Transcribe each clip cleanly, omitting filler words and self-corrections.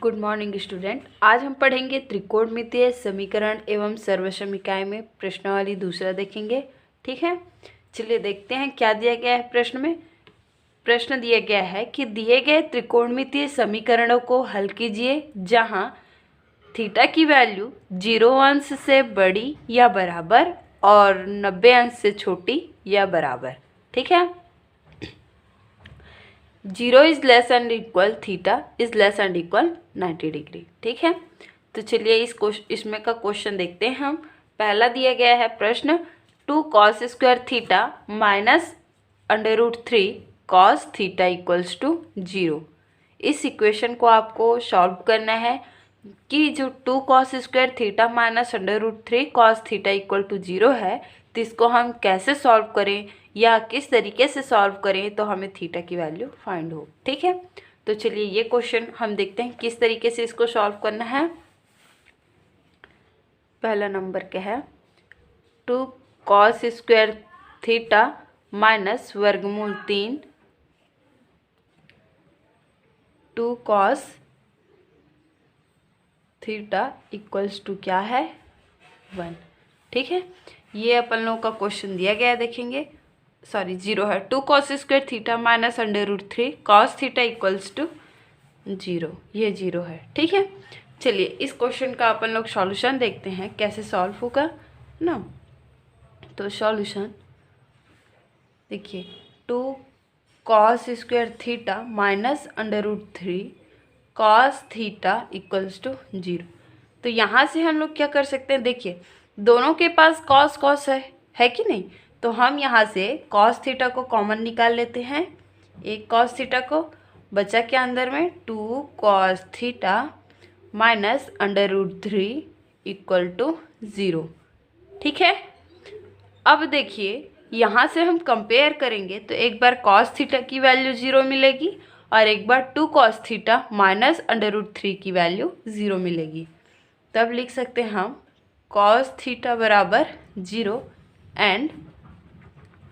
Good morning student. आज हम पढ़ेंगे त्रिकोणमितीय समीकरण एवं सर्वसमीकाय में प्रश्नावली दूसरा देखेंगे। ठीक है, चलिए देखते हैं क्या दिया गया है प्रश्न में। प्रश्न दिया गया है कि दिए गए त्रिकोणमितीय समीकरणों को हल कीजिए जहां थीटा की वैल्यू 0 अंश से बड़ी या बराबर और 90 अंश से छोटी या बराबर। ठीक है, 0 is less and equal theta is less and equal 90 degree. ठीक है, तो चलिए इसमें का क्वेश्चन देखते हैं हम। पहला दिया गया है प्रश्न 2 cos square theta minus √3 cos theta equals to 0। इस इक्वेशन को आपको सॉल्व करना है कि जो 2 cos square theta minus √3 cos theta equal to 0 है, तो इसको हम कैसे सॉल्व करें या किस तरीके से सॉल्व करें तो हमें थीटा की वैल्यू फाइंड हो। ठीक है, तो चलिए ये क्वेश्चन हम देखते हैं किस तरीके से इसको सॉल्व करना है। पहला नंबर क्या है, 2 cos स्क्वायर थीटा माइनस वर्गमूल 3 2 cos थीटा इक्वल्स टू क्या है 1। ठीक है, ये अपन लोगों का क्वेश्चन दिया गया है, देखेंगे 0 है। 2 cos square theta minus √3 cos theta equals to 0, ये 0 है। ठीक है, चलिए इस क्वेश्चन का अपन लोग सॉल्यूशन देखते हैं कैसे सॉल्व होगा ना। तो सॉल्यूशन देखिए, 2 cos square theta minus √3 cos theta equals to 0। तो यहाँ से हम लोग क्या कर सकते हैं, देखिए दोनों के पास cos है कि नहीं, तो हम यहाँ से cos थीटा को कॉमन निकाल लेते हैं। एक cos थीटा को बचा के अंदर में 2 cos theta minus √3 equal to 0। ठीक है, अब देखिए यहाँ से हम कंपेयर करेंगे तो एक बार cos थीटा की वैल्यू 0 मिलेगी और एक बार 2 cos थीटा माइनस √3 की वैल्यू 0 मिलेगी। तब लिख सकते हैं हम cos थीटा बराबर 0 एंड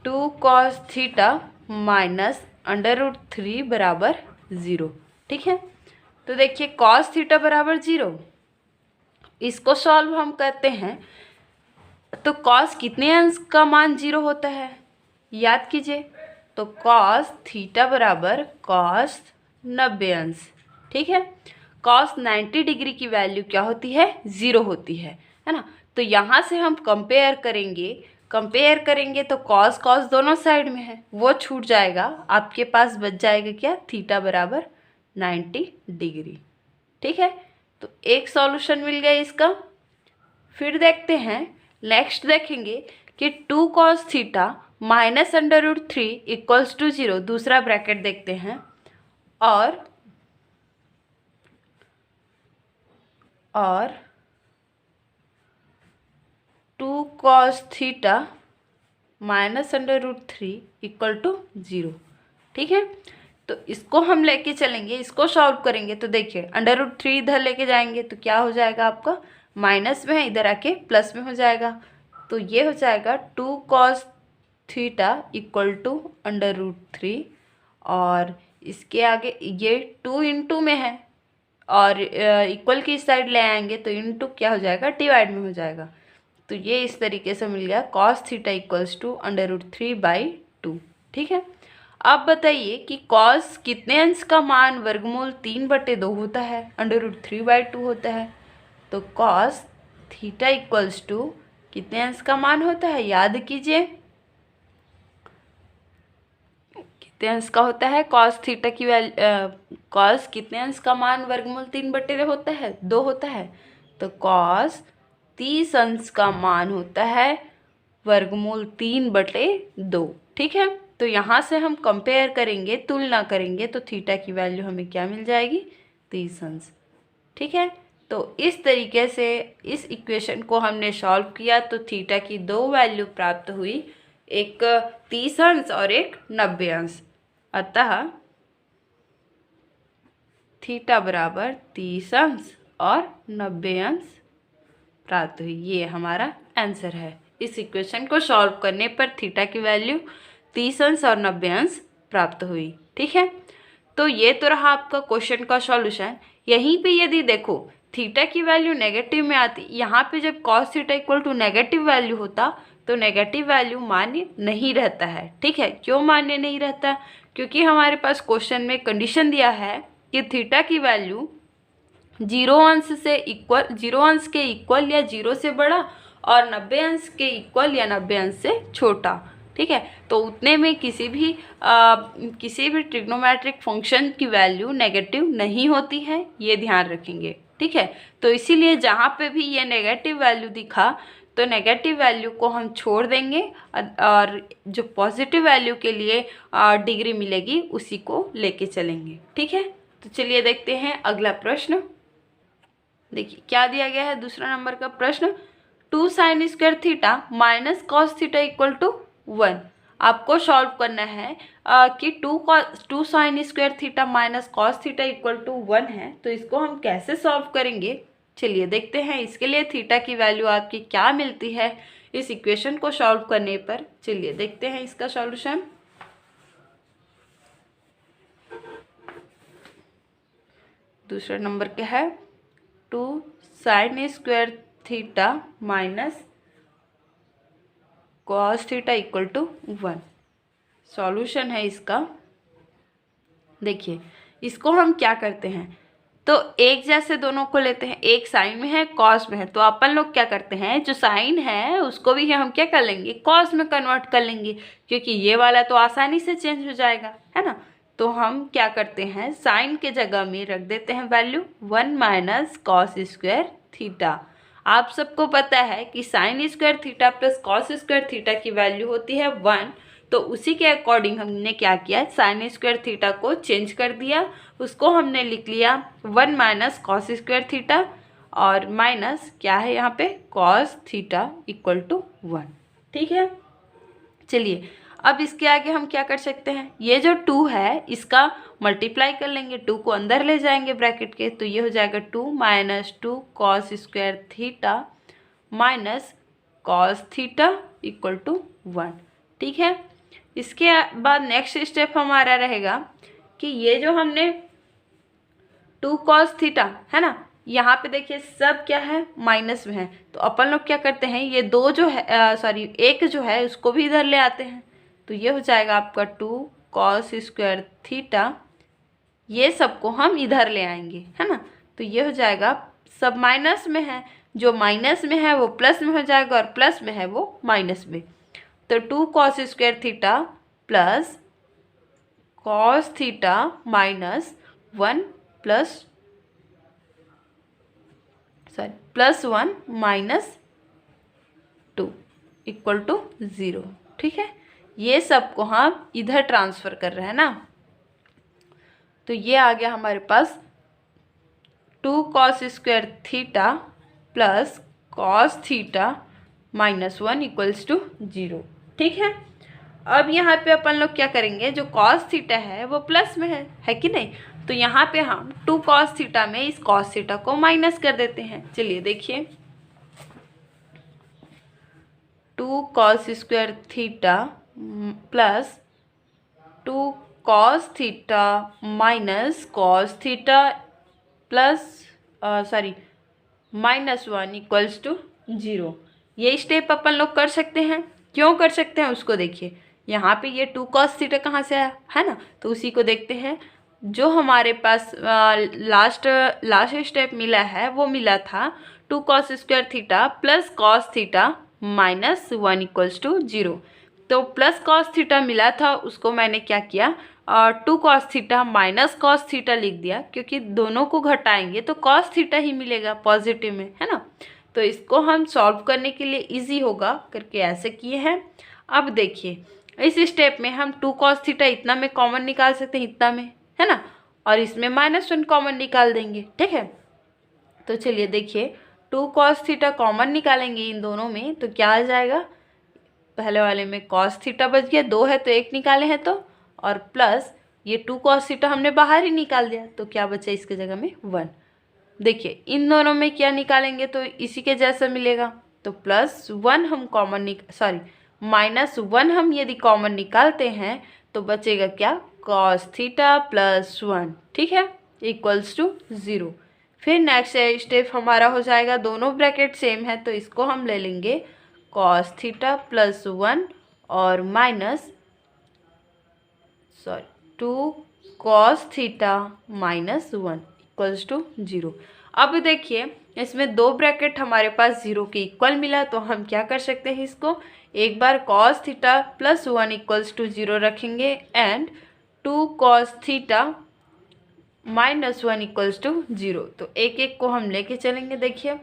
2 cos थीटा माइनस √3 बराबर 0। ठीक है, तो देखिए cos थीटा बराबर 0, इसको सॉल्व हम करते हैं तो cos कितने अंश का मान 0 होता है, याद कीजिए। तो cos थीटा बराबर cos 90 अंश। ठीक है, cos 90 डिग्री की वैल्यू क्या होती है, 0 होती है ना। तो यहाँ से हम कंपेयर करेंगे तो cos दोनों साइड में है, वो छूट जाएगा, आपके पास बच जाएगा क्या, थीटा बराबर 90 डिग्री। ठीक है, तो एक सॉल्यूशन मिल गया इसका। फिर देखते हैं, नेक्स्ट देखेंगे कि 2 cos theta minus √3 equals to 0, दूसरा ब्रैकेट देखते हैं, और 2 cos theta minus √3 equal to 0। ठीक है, तो इसको हम लेके चलेंगे, इसको सॉल्व करेंगे तो देखिए √3 इधर लेके जाएंगे तो क्या हो जाएगा, आपका माइनस में है, इधर आके प्लस में हो जाएगा। तो ये हो जाएगा 2 cos थीटा इक्वल टू √3, और इसके आगे ये 2 इंटू में है और इक्वल की साइड ले आएंगे तो इंटू क्या हो जाएगा, डिवाइड में हो जाएगा। तो ये इस तरीके से मिल गया cos थीटा इक्वल्स टू √3/2। ठीक है, अब बताइए कि cos कितने अंश का मान वर्गमूल 3/2 होता है, √3/2 होता है। तो cos थीटा इक्वल्स टू कितने अंश का मान होता है, याद कीजिए कितने अंश का होता है cos थीटा की cos कितने अंश का मान वर्गमूल 3/2 होता है, 2 होता है। तो cos 30 अंश का मान होता है वर्गमूल 3/2। ठीक है, तो यहाँ से हम कंपेयर करेंगे, तुलना करेंगे तो थीटा की वैल्यू हमें क्या मिल जाएगी, 30 अंश। ठीक है, तो इस तरीके से इस इक्वेशन को हमने सॉल्व किया तो थीटा की 2 वैल्यू प्राप्त हुई, एक 30 अंश और एक 90 अंश। अतः थीटा बराबर 30 अंश और 90 अंश प्राप्त हुई। ये हमारा आंसर है। इस इक्वेशन को सॉल्व करने पर थीटा की वैल्यू 30 अंश और 90 अंश प्राप्त हुई। ठीक है, तो ये तो रहा आपका क्वेश्चन का सॉल्यूशन। यहीं पे यदि देखो थीटा की वैल्यू नेगेटिव में आती, यहाँ पे जब cos theta equal to negative value होता तो नेगेटिव वैल्यू मान्य नहीं रहता है। ठीक है, क्यों मान्य नहीं रहता? क्योंकि हमारे पास क्वेश्चन में कंडीशन दिया है कि थीटा की वैल्यू 0 अंश के इक्वल या 0 से बड़ा और 90 अंश के इक्वल या 90 अंश से छोटा। ठीक है, तो उतने में किसी भी ट्रिग्नोमेट्रिक फंक्शन की वैल्यू नेगेटिव नहीं होती है, ये ध्यान रखेंगे। ठीक है, तो इसीलिए जहाँ पे भी ये नेगेटिव वैल्यू दिखा तो नेगेटिव वैल्यू को हम छोड़ देंगे और जो पॉजिटिव वैल्यू के लिए डिग्री मिलेगी उसी को लेके चलेंगे। ठीक है, तो चलिए देखते हैं अगला प्रश्न। देखिए क्या दिया गया है दूसरा नंबर का प्रश्न, 2 sin square theta minus cos theta equal to 1। आपको सॉल्व करना है कि 2 sin square theta minus cos theta equal to 1 है, तो इसको हम कैसे सॉल्व करेंगे चलिए देखते हैं। इसके लिए थीटा की वैल्यू आपकी क्या मिलती है इस इक्वेशन को सॉल्व करने पर, चलिए देखते हैं इसका सॉल्यूशन। दूसरा नंबर क्या है, 2 sin square theta minus cos theta equal to 1। Solution है इसका। देखिए इसको हम क्या करते हैं, तो एक जैसे दोनों को लेते हैं, एक साइन में है कॉस में है, तो अपन लोग क्या करते हैं जो साइन है उसको भी हम क्या कर लेंगे कॉस में कन्वर्ट कर लेंगे, क्योंकि ये वाला तो आसानी से चेंज हो जाएगा, है ना। तो हम क्या करते हैं साइन के जगह में रख देते हैं value 1 minus cos square theta. आप सबको पता है कि sign square theta plus cos square theta की वैल्यू होती है 1, तो उसी के अकॉर्डिंग हमने क्या किया साइन स्क्वायर थीटा को चेंज कर दिया, उसको हमने लिख लिया 1 माइनस कॉस स्क्वायर थीटा और माइनस क्या है यहाँ पे कॉस थीटा इक्वल टू 1। ठीक है, चलिए अब इसके आगे हम क्या कर सकते हैं, ये जो 2 है इसका मल्टीप्लाई कर लेंगे, 2 को अंदर ले जाएंगे ब्रैकेट के, तो ये हो जाएगा 2 minus 2 cos square theta minus cos theta equal to 1। ठीक है, इसके बाद नेक्स्ट स्टेप हमारा रहेगा कि ये जो हमने 2 कॉस थीटा है ना, यहाँ पे देखिए सब क्या है माइनस में है, तो अपन लोग क्या करते हैं ये दो जो है एक जो है उसको भी इधर ले आते हैं, तो ये हो जाएगा आपका 2 कॉस स्क्वायर थीटा, ये सबको हम इधर ले आएंगे, है ना, तो ये हो जाएगा सब माइनस में है, जो माइनस में है वो प्लस में हो जाएगा और प्लस में है वो माइनस में, तो 2 cos square theta plus cos theta minus 1 plus 1 minus 2 equal to 0। ठीक है, ये सब को हम इधर ट्रांसफ़र कर रहे हैं ना, तो ये आ गया हमारे पास 2 cos square theta plus cos theta minus 1 equals to 0। ठीक है, अब यहाँ पे अपन लोग क्या करेंगे, जो कॉस थीटा है वो प्लस में है कि नहीं, तो यहाँ पे हम 2 कॉस थीटा में इस कॉस थीटा को माइनस कर देते हैं। चलिए देखिए 2 cos square theta plus 2 cos theta minus cos theta plus minus 1 equals to 0। ये स्टेप अपन लोग कर सकते हैं, क्यों कर सकते हैं उसको देखिए, यहाँ पे ये 2 कॉस थीटा कहाँ से आया है ना, तो उसी को देखते हैं। जो हमारे पास लास्ट स्टेप मिला है वो मिला था 2 cos square theta plus cos theta minus 1 equals to 0। तो प्लस कॉस थीटा मिला था उसको मैंने क्या किया 2 cos theta minus cos theta लिख दिया, क्योंकि दोनों को घटाएंगे तो कॉस थीटा ही मिलेगा पॉजिटिव में, है ना। तो इसको हम सॉल्व करने के लिए इजी होगा करके ऐसे किए हैं। अब देखिए इस स्टेप में हम 2 कॉस थीटा इतना में कॉमन निकाल सकते हैं, इतना में, है ना, और इसमें -1 कॉमन निकाल देंगे। ठीक है, तो चलिए देखिए 2 कॉस थीटा कॉमन निकालेंगे इन दोनों में, तो क्या आ जाएगा, पहले वाले में कॉस थीटा बच गया, 2 है तो 1 निकाले हैं तो, और प्लस ये 2 कॉस थीटा हमने बाहर ही निकाल दिया, तो क्या बचा इसके जगह में 1। देखिए इन दोनों में क्या निकालेंगे तो इसी के जैसा मिलेगा, तो +1 हम कॉमन -1 हम यदि कॉमन निकालते हैं तो बचेगा क्या cos थीटा +1। ठीक है, इक्वल्स टू 0। फिर नेक्स्ट स्टेप हमारा हो जाएगा, दोनों ब्रैकेट सेम है तो इसको हम ले लेंगे कॉस थीटा प्लस 1 और minus 2 cos theta minus 1 equals to 0। अब देखिए इसमें दो ब्रैकेट हमारे पास 0 के इक्वल मिला, तो हम क्या कर सकते हैं, इसको एक बार cos theta plus 1 equals to 0 रखेंगे and 2 cos theta minus 1 equals to 0। तो एक एक को हम लेके चलेंगे। देखिए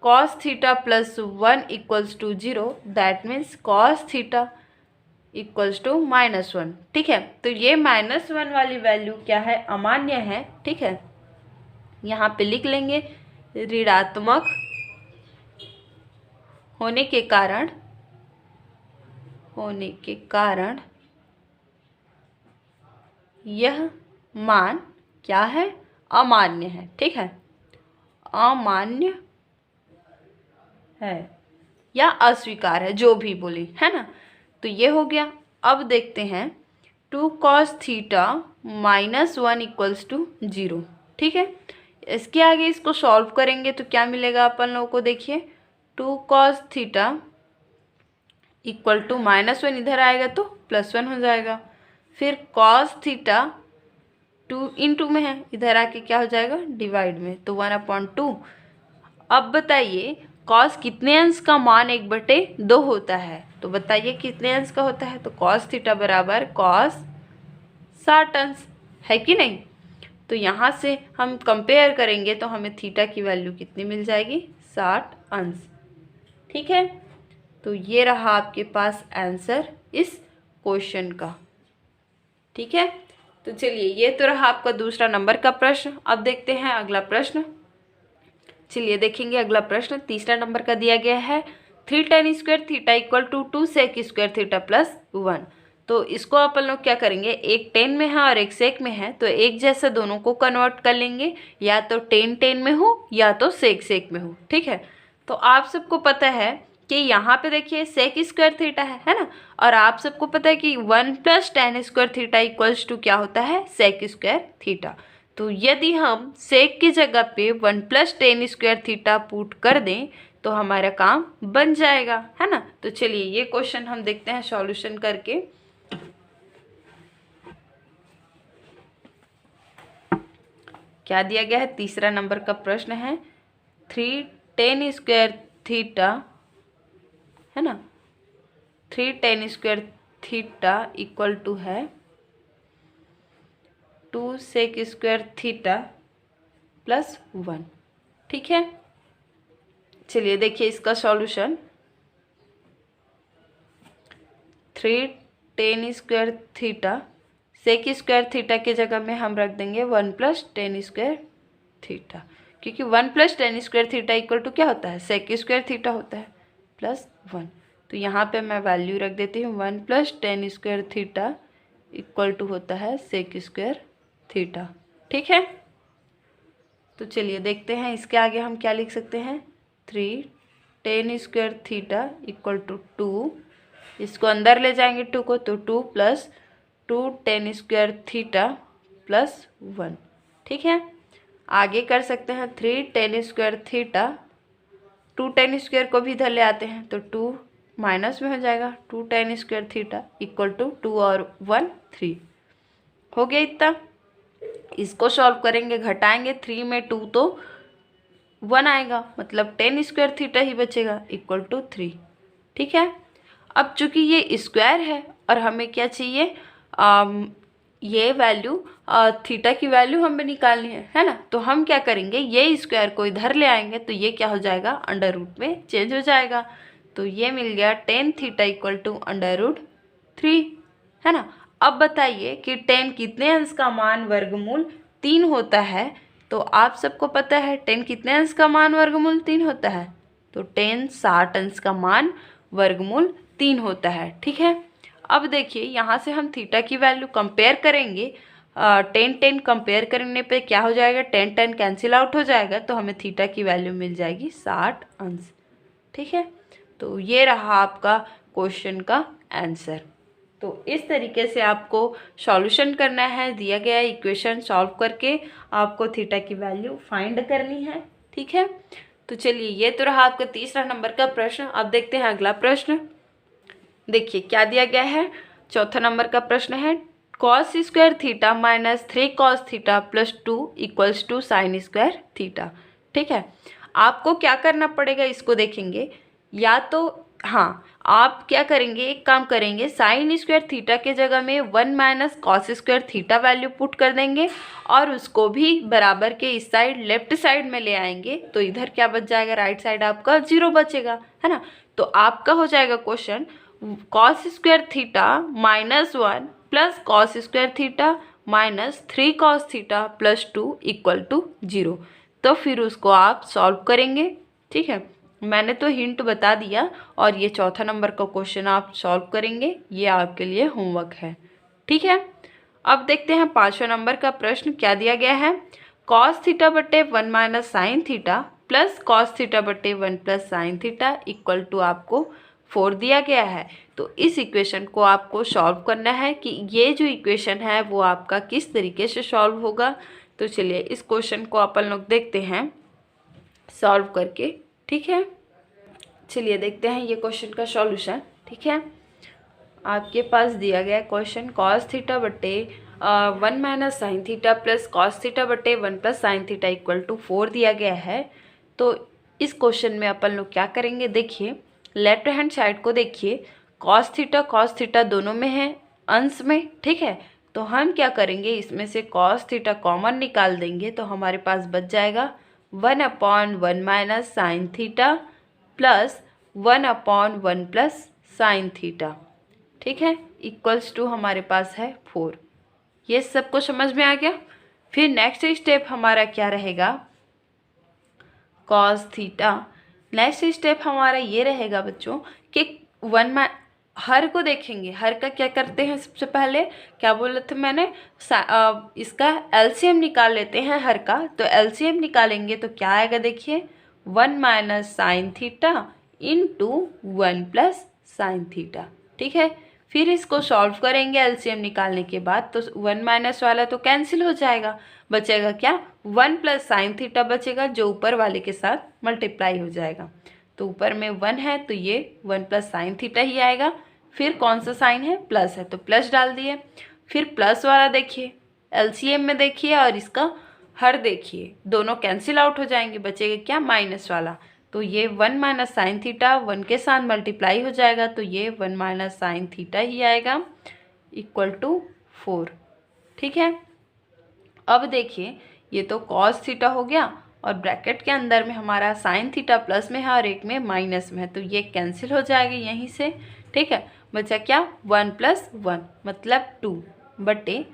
cos theta plus 1 equals to 0, that means cos theta equals to minus 1। ठीक है, तो ये माइनस 1 वाली वैल्यू क्या है, अमान्य है। ठीक है, यहाँ पे लिख लेंगे ऋणात्मक होने के कारण यह मान क्या है, अमान्य है। ठीक है, अमान्य है या अस्वीकार है, जो भी बोली है ना। तो ये हो गया। अब देखते हैं 2 cos theta minus 1 equals to 0। ठीक है, इसके आगे इसको सॉल्व करेंगे तो क्या मिलेगा अपन लोगों को, देखिए 2 cos theta equal to minus 1 इधर आएगा तो प्लस 1 हो जाएगा। फिर कॉस थीटा 2 इंटू में है, इधर आके क्या हो जाएगा, डिवाइड में, तो 1/2। अब बताइए कॉस कितने अंश का मान 1/2 होता है, तो बताइए कितने अंश का होता है। तो कॉस थीटा बराबर कॉस 60 अंश है कि नहीं। तो यहाँ से हम कंपेयर करेंगे तो हमें थीटा की वैल्यू कितनी मिल जाएगी, 60 अंश। ठीक है, तो ये रहा आपके पास आंसर इस क्वेश्चन का। ठीक है, तो चलिए ये तो रहा आपका दूसरा नंबर का प्रश्न। अब देखते हैं अगला प्रश्न। चलिए देखेंगे अगला प्रश्न, तीसरा नंबर का दिया गया है 3 tan square theta equal to 2 sec square theta plus 1। तो इसको अपन लोग क्या करेंगे, एक टेन में है और एक सेक में है, तो एक जैसा दोनों को कन्वर्ट कर लेंगे, या तो टेन में हो या तो सेक में हो। ठीक है, तो आप सबको पता है कि यहाँ पे देखिए सेक स्क्वायर थीटा है ना, और आप सबको पता है कि 1 + tan square theta equals to क्या होता है, सेक स्क्वायर थीटा। तो यदि हम सेक की जगह पे 1 + tan स्क्वायर थीटा पुट कर दें तो हमारा काम बन जाएगा, है ना। तो चलिए ये क्वेश्चन हम देखते हैं सॉल्यूशन करके। क्या दिया गया है, तीसरा नंबर का प्रश्न है 3 tan स्क्वायर थीटा, है ना, 3 tan square theta equal to है 2 sec स्क्वायर थीटा प्लस 1। ठीक है, चलिए देखिए इसका solution. 3 tan square theta, sec square theta की जगह में हम रख देंगे 1 + tan स्क्वायर थीटा, क्योंकि 1 + tan square theta equal to क्या होता है, सेक स्क्वायर थीटा होता है, प्लस 1। तो यहाँ पे मैं वैल्यू रख देती हूँ 1 + tan square theta equal to होता है सेक स्क्वायर थीटा। ठीक है, तो चलिए देखते हैं इसके आगे हम क्या लिख सकते हैं, 3 tan square theta equal to 2, इसको अंदर ले जाएंगे 2 को, तो 2 + 2 tan स्क्वायर थीटा प्लस 1। ठीक है, आगे कर सकते हैं 3 tan square theta, 2 tan square को भी इधर ले आते हैं तो 2 माइनस में हो जाएगा, 2 tan square theta equal to 2 और 1 3 हो गया इतना। इसको सॉल्व करेंगे, घटाएंगे 3 में 2 तो 1 आएगा, मतलब tan स्क्वायर थीटा ही बचेगा इक्वल टू 3। ठीक है, अब चूंकि ये स्क्वायर है और हमें क्या चाहिए, ये वैल्यू थीटा की वैल्यू हमें निकालनी है ना। तो हम क्या करेंगे, ये स्क्वायर को इधर ले आएंगे तो ये क्या हो जाएगा, अंडर रूट में चेंज हो जाएगा। तो ये मिल गया tan थीटा इक्वल टू √3, है ना। अब बताइए कि tan कितने अंश का मान वर्गमूल 3 होता है। तो आप सबको पता है tan कितने अंश का मान वर्गमूल 3 होता है, तो tan 60 अंश का मान वर्गमूल 3 होता है। ठीक है, अब देखिए यहाँ से हम थीटा की वैल्यू कंपेयर करेंगे, tan कंपेयर करने पे क्या हो जाएगा, tan कैंसिल आउट हो जाएगा, तो हमें थीटा की वैल्यू मिल जाएगी 60 अंश। ठीक है, तो ये रहा आपका क्वेश्चन का आंसर। तो इस तरीके से आपको सॉल्यूशन करना है, दिया गया इक्वेशन सॉल्व करके आपको थीटा की वैल्यू फाइंड करनी है। ठीक है, तो चलिए ये तो रहा आपका तीसरा नंबर का प्रश्न। अब देखते हैं अगला प्रश्न। देखिए क्या दिया गया है। चौथा नंबर का प्रश्न है cos square theta minus 3 cos theta plus 2 equals to sine square theta. ठीक है, आपको क्या करना पड़ेगा इसको देखेंगे। या तो हाँ, आप क्या करेंगे, एक काम करेंगे, साइन स्क्वायर थीटा के जगह में 1 minus cos square theta value put कर देंगे और उसको भी बराबर के इस साइड लेफ्ट साइड में ले आएंगे। तो इधर क्या बच जाएगा, राइट साइड आपका 0 बचेगा, है ना। तो आपका हो जाएगा question cos square theta minus 1 plus cos square theta minus 3 cos theta plus 2 equal to 0। तो फिर उसको आप सॉल्व करेंगे। ठीक है, मैंने तो हिंट बता दिया और ये चौथा नंबर का क्वेश्चन आप सॉल्व करेंगे, ये आपके लिए होमवर्क है। ठीक है, अब देखते हैं पाँचवें नंबर का प्रश्न क्या दिया गया है। कॉस थीटा बटे 1 minus sine theta plus cos theta बटे 1 plus sine theta equal to आपको 4 दिया गया है। तो इस इक्वेशन को आपको सॉल्व करना है कि ये जो इक्वेशन है वो आपका किस तरीके से सॉल्व होगा। तो चलिए इस क्वेश्चन को अपन लोग देखते हैं सॉल्व करके। ठीक है, चलिए देखते हैं ये क्वेश्चन का सॉल्यूशन। ठीक है, आपके पास दिया गया क्वेश्चन कॉस थीटा बटे 1 minus sine theta plus cos theta बटे 1 plus sine theta equal to 4 दिया गया है। तो इस क्वेश्चन में अपन लोग क्या करेंगे, देखिए लेफ्ट हैंड साइड को देखिए, कॉस थीटा दोनों में है अंश में। ठीक है, तो हम क्या करेंगे, इसमें से कॉस थीटा कॉमन निकाल देंगे तो हमारे पास बच जाएगा 1/1 minus sine theta plus 1/1 plus sine theta. ठीक है, इक्वल्स टू हमारे पास है 4। ये सबको समझ में आ गया। फिर नेक्स्ट स्टेप हमारा क्या रहेगा, कॉस थीटा। नेक्स्ट स्टेप हमारा ये रहेगा बच्चों कि हर को देखेंगे। हर का क्या करते हैं, सबसे पहले क्या बोला था मैंने, इसका एलसीएम निकाल लेते हैं हर का। तो एलसीएम निकालेंगे तो क्या आएगा, देखिए 1 minus sine theta into 1 plus sine theta. ठीक है, फिर इसको सॉल्व करेंगे एलसीएम निकालने के बाद। तो 1 माइनस वाला तो कैंसिल हो जाएगा, बचेगा क्या, 1 प्लस साइन थीटा बचेगा जो ऊपर वाले के साथ मल्टीप्लाई हो जाएगा। तो ऊपर में 1 है तो ये 1 प्लस साइन थीटा ही आएगा। फिर कौन सा साइन है, प्लस है तो प्लस डाल दिए। फिर प्लस वाला देखिए एलसीएम में देखिए और इसका हर देखिए, दोनों कैंसिल आउट हो जाएंगे, बचेगा क्या, माइनस वाला। तो ये 1 माइनस साइन थीटा 1 के साथ मल्टीप्लाई हो जाएगा तो ये 1 माइनस साइन थीटा ही आएगा इक्वल टू 4। ठीक है, अब देखिए ये तो कॉस थीटा हो गया और ब्रैकेट के अंदर में हमारा साइन थीटा प्लस में है और एक में माइनस में है, तो ये कैंसिल हो जाएगा यहीं से। ठीक है, बचा क्या, 1 प्लस 1 मतलब 2 बटे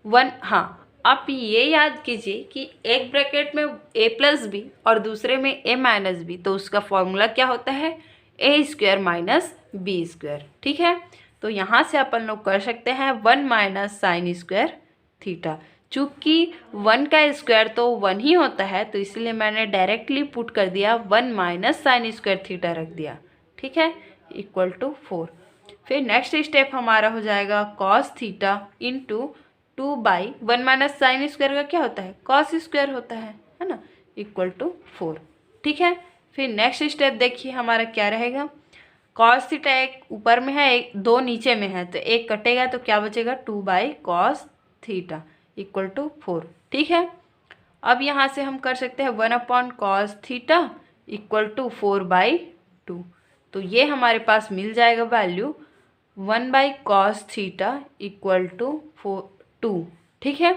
1। हाँ, आप ये याद कीजिए कि एक ब्रैकेट में a प्लस बी और दूसरे में a माइनस बी, तो उसका फॉर्मूला क्या होता है, a square minus B square. ठीक है, तो यहाँ से अपन लोग कर सकते हैं 1 माइनस साइन स्क्वायर थीटा। चूँकि 1 का स्क्वायर तो 1 ही होता है तो इसलिए मैंने डायरेक्टली पुट कर दिया 1 माइनस साइन स्क्वायर थीटा रख दिया। ठीक है, इक्वल टू 4। फिर नेक्स्ट स्टेप हमारा हो जाएगा cos theta into 2 by 1 minus sine square का क्या होता है, कॉस स्क्वायर होता है ना, इक्वल टू 4। ठीक है, फिर नेक्स्ट स्टेप देखिए हमारा क्या रहेगा, कॉस थीटा एक ऊपर में है एक 2 नीचे में है तो एक कटेगा तो क्या बचेगा, 2 by cos theta equal to 4। ठीक है, अब यहाँ से हम कर सकते हैं 1 कॉस थीटा इक्वल टू 4/2। तो ये हमारे पास मिल जाएगा value 1 cos theta equal to 2। ठीक है,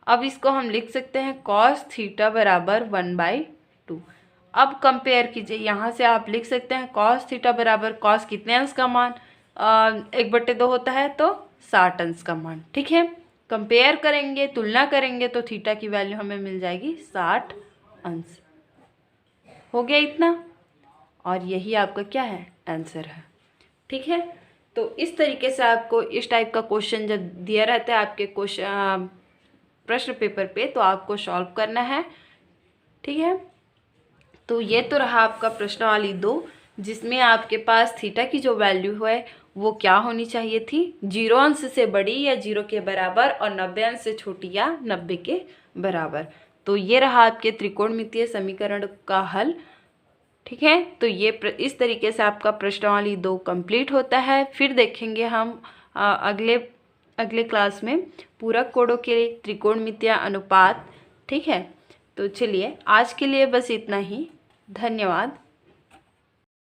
अब इसको हम लिख सकते हैं कॉस थीटा बराबर 1/2। अब कंपेयर कीजिए, यहाँ से आप लिख सकते हैं कॉस थीटा बराबर कॉस कितने अंश का मान 1/2 होता है तो 60 अंश का मान। ठीक है, कंपेयर करेंगे, तुलना करेंगे तो थीटा की वैल्यू हमें मिल जाएगी 60 अंश। हो गया इतना, और यही आपका क्या है, आंसर है। ठीक है, तो इस तरीके से आपको इस टाइप का क्वेश्चन जब दिया रहता है आपके क्वेश्चन प्रश्न पेपर पे तो आपको सॉल्व करना है। ठीक है, तो ये तो रहा आपका प्रश्नावली 2। जिसमें आपके पास थीटा की जो वैल्यू है वो क्या होनी चाहिए थी, 0 अंश से बड़ी या 0 के बराबर और 90 अंश से छोटी या 90 के बराबर। तो ये रहा आपके त्रिकोणमितीय समीकरण का हल। ठीक है, तो ये इस तरीके से आपका प्रश्नावली 2 कंप्लीट होता है। फिर देखेंगे हम अगले क्लास में पूरक कोणों के त्रिकोणमितीय अनुपात। ठीक है, तो चलिए आज के लिए बस इतना ही। धन्यवाद।